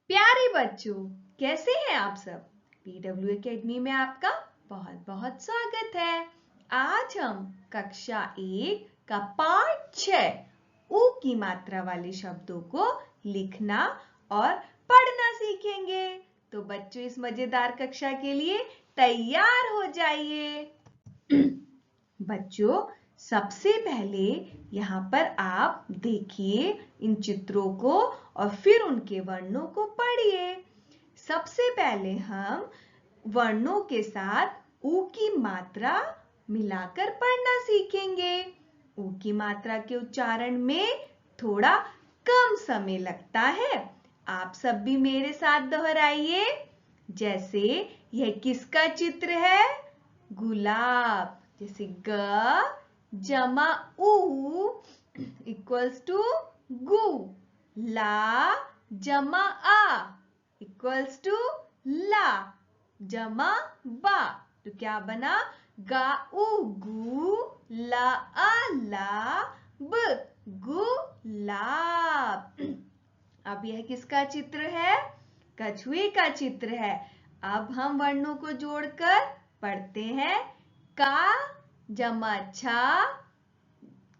प्यारे बच्चों, कैसे हैं आप सब? PW एकेडमी में आपका बहुत बहुत स्वागत है। आज हम कक्षा 1 का पाठ 6 ऊ की मात्रा वाले शब्दों को लिखना और पढ़ना सीखेंगे। तो बच्चों, इस मजेदार कक्षा के लिए तैयार हो जाइए। बच्चों, सबसे पहले यहाँ पर आप देखिए इन चित्रों को और फिर उनके वर्णों को पढ़िए। सबसे पहले हम वर्णों के साथ ऊ की मात्रा मिलाकर पढ़ना सीखेंगे। ऊ की मात्रा के उच्चारण में थोड़ा कम समय लगता है। आप सब भी मेरे साथ दोहराइए। जैसे यह किसका चित्र है? गुलाब। जैसे ग जमा ऊ इक्वल्स टू गु। ला जमा आ इक्वल्स टू ला जमा बा। तो क्या बना? गा उ गु ला आ ला ब गुलाब। अब यह किसका चित्र है? कछुए का चित्र है। अब हम वर्णों को जोड़कर पढ़ते हैं। का जमा छा,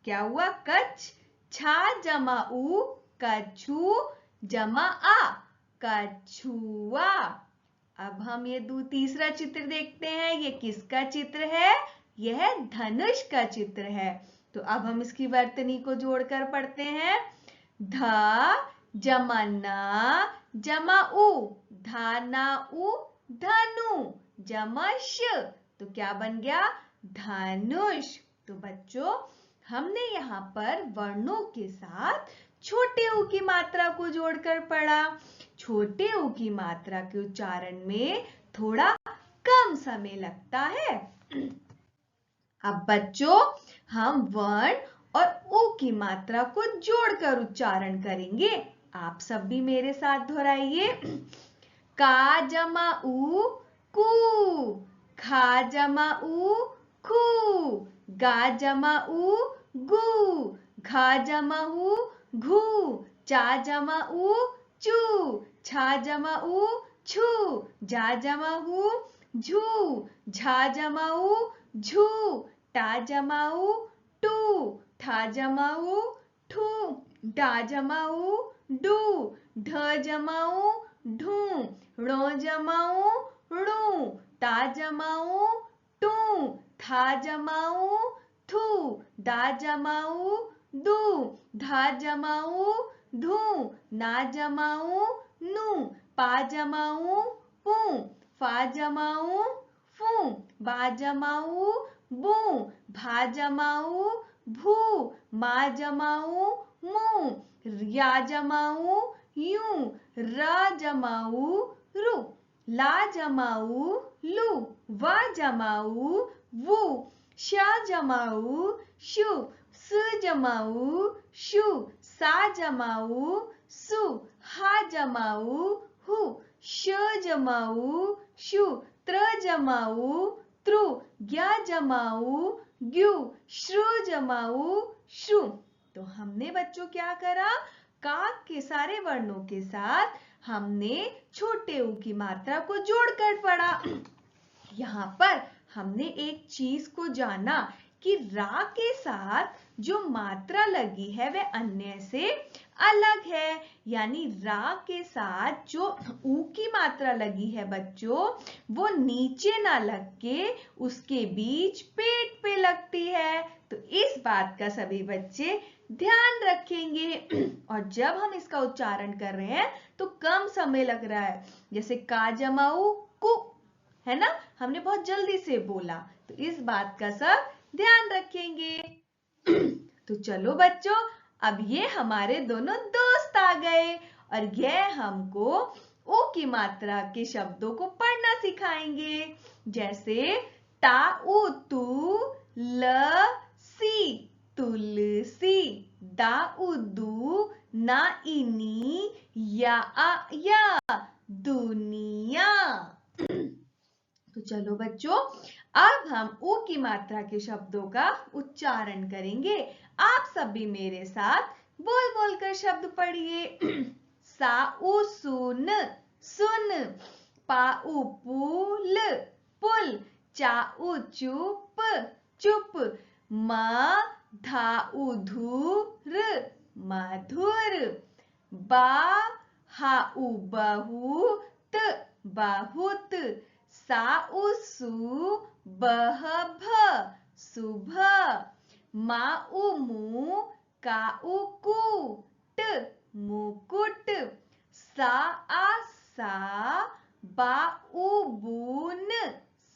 क्या हुआ? कछ। छा जमा उ कछु जमा आ कछुआ। अब हम ये तीसरा चित्र देखते हैं। ये किसका चित्र है? यह धनुष का चित्र है। तो अब हम इसकी वर्तनी को जोड़कर पढ़ते हैं। ध जमा ना जमा उ धाना उ धनु जमा श। तो क्या बन गया? धनुष। तो बच्चों, हमने यहाँ पर वर्णों के साथ छोटे ऊ की मात्रा को जोड़कर पढ़ा। छोटे ऊ की मात्रा के उच्चारण में थोड़ा कम समय लगता है। अब बच्चों, हम वर्ण और ऊ की मात्रा को जोड़कर उच्चारण करेंगे। आप सब भी मेरे साथ दोहराइए। का जमा ऊ कू, खा जमा ऊ खू, गा जमा ऊ गु, घा जमा ऊ घू, चा जमा ऊ चू, छा जमा ऊ छू, जा जमा ऊ झू, झा जमा ऊ झू, टा जमा ऊ टू, ठा जमा ऊ ठू, डा जमा ऊ डू, ढ जमा ऊ ढू, णो जमा ऊ णू, ता जमा ऊ टू, था जमा ऊ थू, दा जमा ऊ दू, धा जमा ऊ धू, ना जमा ऊ नू, पा जमा ऊ पू, फा जमा ऊ फू, बा जमा ऊ बू, भा जमा ऊ भू, मा जमा ऊ मू, या जमा ऊ यू, रा जमा ऊ रू, ला जमा ऊ लू, वा जमा ऊ वू, शा जमा ऊ शू, स जमा ऊ शू, सा जमा ऊ सु, हा जमा ऊ हु, श जमा ऊ शु, त्र जमा ऊ त्रु, ज्ञा जमा ऊ ग्यू, श्रु जमा ऊ श्रु। तो हमने बच्चों क्या करा? का के सारे वर्णों के साथ हमने छोटे ऊ की मात्रा को जोड़कर पढ़ा। यहाँ पर हमने एक चीज को जाना कि रा के साथ जो मात्रा लगी है वह अन्य से अलग है। यानी रा के साथ जो ऊ की मात्रा लगी है बच्चों, वो नीचे ना लग के उसके बीच पेट पे लगती है। तो इस बात का सभी बच्चे ध्यान रखेंगे। और जब हम इसका उच्चारण कर रहे हैं तो कम समय लग रहा है। जैसे का जमा ऊ कु, है ना? हमने बहुत जल्दी से बोला। तो इस बात का सब ध्यान रखेंगे। तो चलो बच्चों, अब ये हमारे दोनों दोस्त आ गए और यह हमको ओ की मात्रा के शब्दों को पढ़ना सिखाएंगे। जैसे ता उ तू ल सी तुलसी, दा उ दू ना इनी या आ या दुनिया। तो चलो बच्चों, अब हम ऊ की मात्रा के शब्दों का उच्चारण करेंगे। आप सब भी मेरे साथ बोल बोल कर शब्द पढ़िए। साउ सुन सुन, पाउ पुल पुल, चाउ चुप चुप, म धाउ धूर मधुर, बा हाउ बहुत बहुत, साउ सु बह भ सुभ, माउ मु काउ कूट मुकुट, सा आ सा बाउ बुन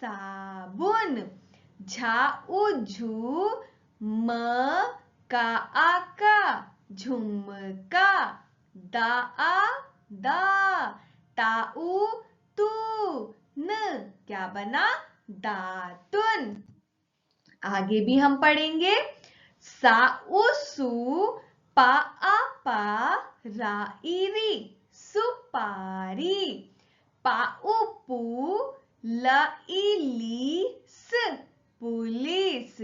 साबुन, झाउ झू म का आका झुमका, दा आ दा, ताउ तू न क्या बना दातुन। आगे भी हम पढ़ेंगे। साउ सु पा आ पा राई री सुपारी, पाउ पू लाई ली स पुलिस,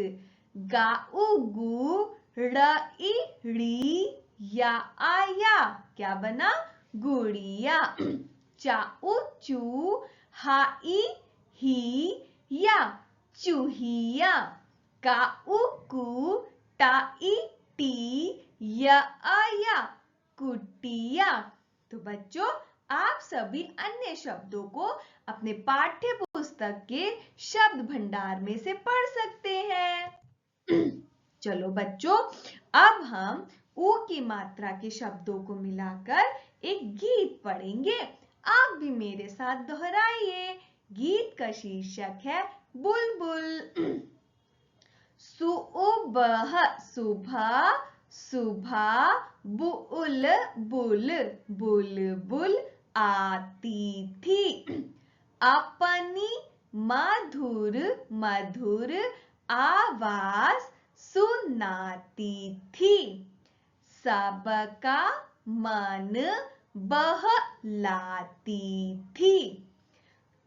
गाउ गु रई ड़ी या आया क्या बना गुड़िया, चाउ चू हाई ही या चूहिया, काउ कु टाई टी या आया कुटिया। तो बच्चों, आप सभी अन्य शब्दों को अपने पाठ्य पुस्तक के शब्द भंडार में से पढ़ सकते हैं। चलो बच्चों, अब हम ऊ की मात्रा के शब्दों को मिलाकर एक गीत पढ़ेंगे। आप भी मेरे साथ दोहराइए। गीत का शीर्षक है बुलबुल। सुबह सुबह सुबह, बुल बुल बुलबुल आती थी, अपनी मधुर मधुर आवाज सुनाती थी, सबका मन बहलाती थी,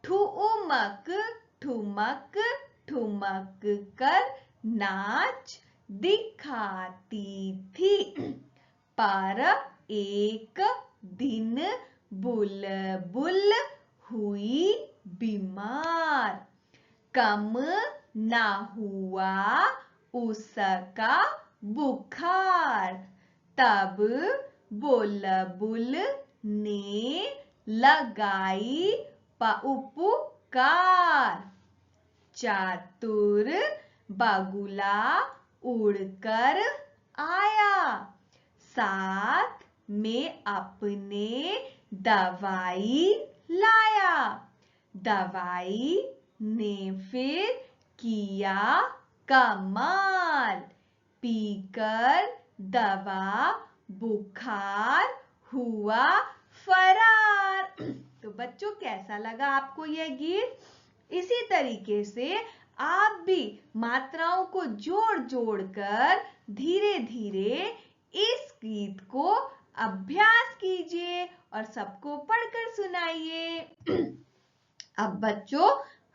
ठुमक ठुमक ठुमक कर नाच दिखाती थी, पर एक दिन बुलबुल हुई बीमार, कम ना हुआ उसका बुखार, तब बुलबुल ने लगाई उपकार, चातुर बगुला उड़कर आया, साथ में अपने दवाई लाया, दवाई ने फिर किया कमाल, पीकर दवा बुखार हुआ फरार। तो बच्चों, कैसा लगा आपको यह गीत? इसी तरीके से आप भी मात्राओं को जोड़ जोड़ कर धीरे धीरे इस गीत को अभ्यास कीजिए और सबको पढ़कर सुनाइए। अब बच्चों,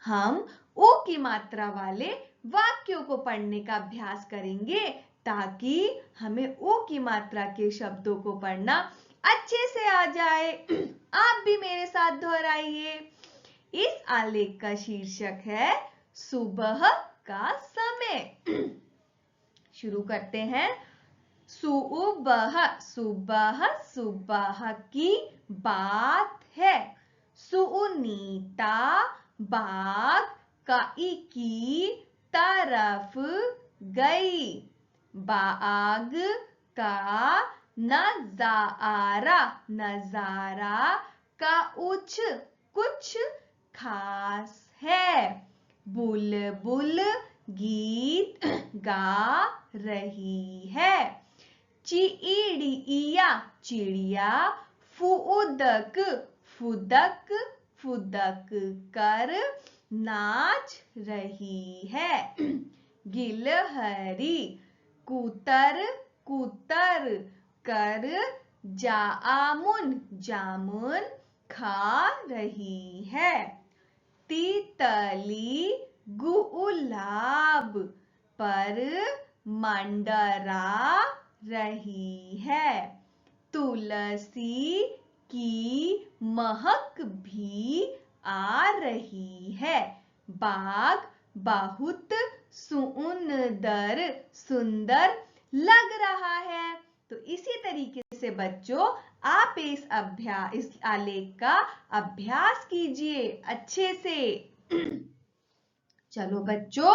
हम ओ की मात्रा वाले वाक्यों को पढ़ने का अभ्यास करेंगे ताकि हमें ओ की मात्रा के शब्दों को पढ़ना अच्छे से आ जाए। आप भी मेरे साथ दोहराइए। इस आलेख का शीर्षक है सुबह का समय। शुरू करते हैं। सुबह सुबह सुबह की बात है, सुनीता बाग काई की तरफ गई, बाग का नजारा नजारा का कुछ खास है, बुलबुल गीत गा रही है, चिड़िया चिड़िया फुदक फुदक फुदक कर नाच रही है, गिलहरी कुतर कुतर कर जामुन जामुन खा रही है, तितली गुलाब पर मंडरा रही है, तुलसी की महक भी आ रही है। बाग बहुत सुंदर सुंदर लग रहा है। तो इसी तरीके से बच्चों आप इस आलेख का अभ्यास कीजिए अच्छे से। चलो बच्चों,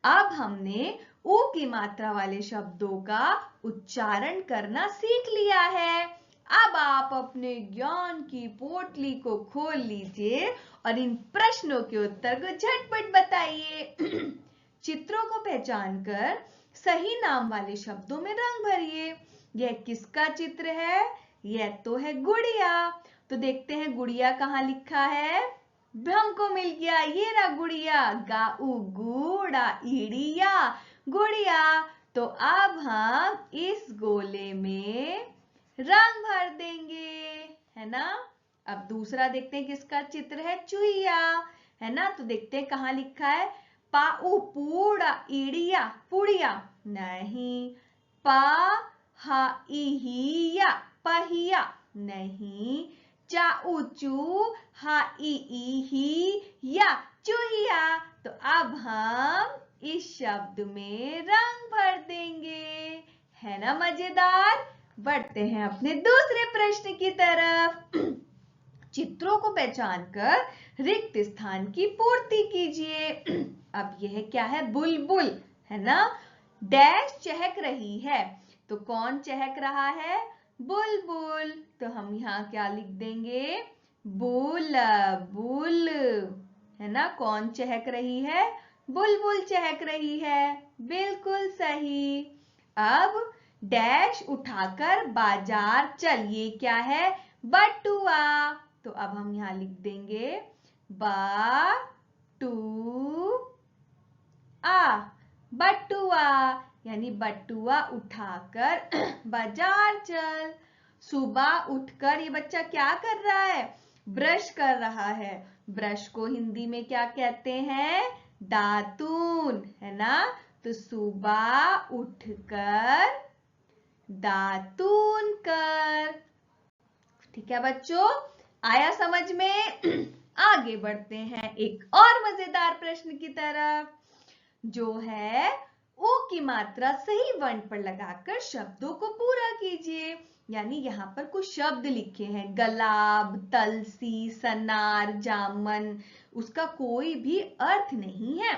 अब हमने ऊ की मात्रा वाले शब्दों का उच्चारण करना सीख लिया है। अब आप अपने ज्ञान की पोटली को खोल लीजिए और इन प्रश्नों के उत्तर को झटपट बताइए। चित्रों को पहचान कर सही नाम वाले शब्दों में रंग भरिए। यह किसका चित्र है? यह तो है गुड़िया। तो देखते हैं गुड़िया कहाँ लिखा है। हमको मिल गया, ये रहा गुड़िया। गाऊ गुड़ा इड़िया गुड़िया। तो अब हम इस गोले में रंग भर देंगे, है ना। अब दूसरा देखते हैं किसका चित्र है। चुईया, है ना। तो देखते हैं कहाँ लिखा है। पाऊ पूड़ा इड़िया पुड़िया नहीं। पा हा इहिया पहिया नहीं। चाऊ चू हा ई या चूहिया। तो अब हम इस शब्द में रंग भर देंगे, है ना मजेदार। बढ़ते हैं अपने दूसरे प्रश्न की तरफ। चित्रों को पहचान कर रिक्त स्थान की पूर्ति कीजिए। अब यह क्या है? बुलबुल, है ना। डैश चहक रही है। तो कौन चहक रहा है? बुलबुल। तो हम यहाँ क्या लिख देंगे? बुलबुल, है ना। कौन चहक रही है? बुलबुल चहक रही है। बिल्कुल सही। अब डैश उठाकर बाजार चल, ये क्या है? बटुआ। तो अब हम यहाँ लिख देंगे बटुआ, यानी बटुआ उठाकर बाजार चल। सुबह उठकर ये बच्चा क्या कर रहा है? ब्रश कर रहा है। ब्रश को हिंदी में क्या कहते हैं? दातून, है ना। तो सुबह उठकर दातून कर। ठीक है बच्चों, आया समझ में। आगे बढ़ते हैं एक और मजेदार प्रश्न की तरफ, जो है ओ की मात्रा सही वर्ण पर लगाकर शब्दों को पूरा कीजिए। यानी यहाँ पर कुछ शब्द लिखे हैं, गुलाब, तुलसी, सनार, जामन, उसका कोई भी अर्थ नहीं है।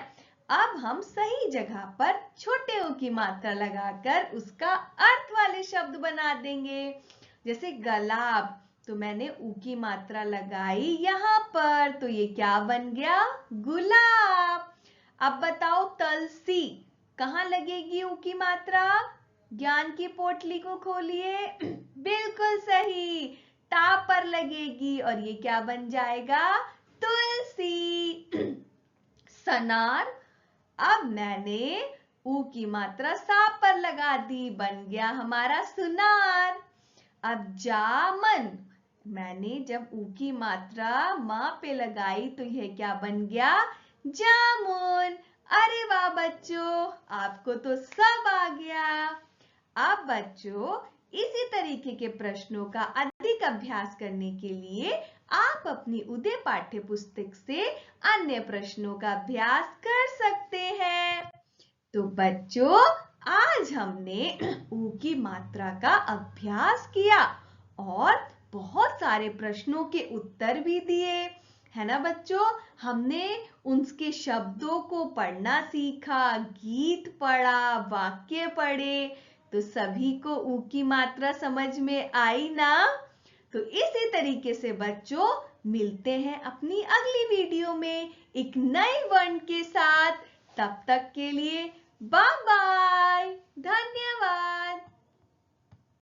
अब हम सही जगह पर छोटे ओ की मात्रा लगाकर उसका अर्थ वाले शब्द बना देंगे। जैसे गुलाब, तो मैंने ऊ की मात्रा लगाई यहाँ पर, तो ये क्या बन गया? गुलाब। अब बताओ तुलसी कहाँ लगेगी ऊ की मात्रा? ज्ञान की पोटली को खोलिए। बिल्कुल सही, टा पर लगेगी और ये क्या बन जाएगा? तुलसी। सनार, अब मैंने ऊ की मात्रा सा पर लगा दी, बन गया हमारा सुनार। अब जामन, मैंने जब ऊ की मात्रा मां पे लगाई तो यह क्या बन गया? जामुन। अरे वाह बच्चों, आपको तो सब आ गया। अब बच्चों इसी तरीके के प्रश्नों का अधिक अभ्यास करने के लिए आप अपनी उदय पाठ्य पुस्तक से अन्य प्रश्नों का अभ्यास कर सकते हैं। तो बच्चों आज हमने ऊ की मात्रा का अभ्यास किया और बहुत सारे प्रश्नों के उत्तर भी दिए, है ना बच्चों। हमने उनके शब्दों को पढ़ना सीखा, गीत पढ़ा, वाक्य पढ़े, तो सभी को ऊ की मात्रा समझ में आई ना। तो इसी तरीके से बच्चों मिलते हैं अपनी अगली वीडियो में एक नए वर्ण के साथ। तब तक के लिए बाय बाय, धन्यवाद।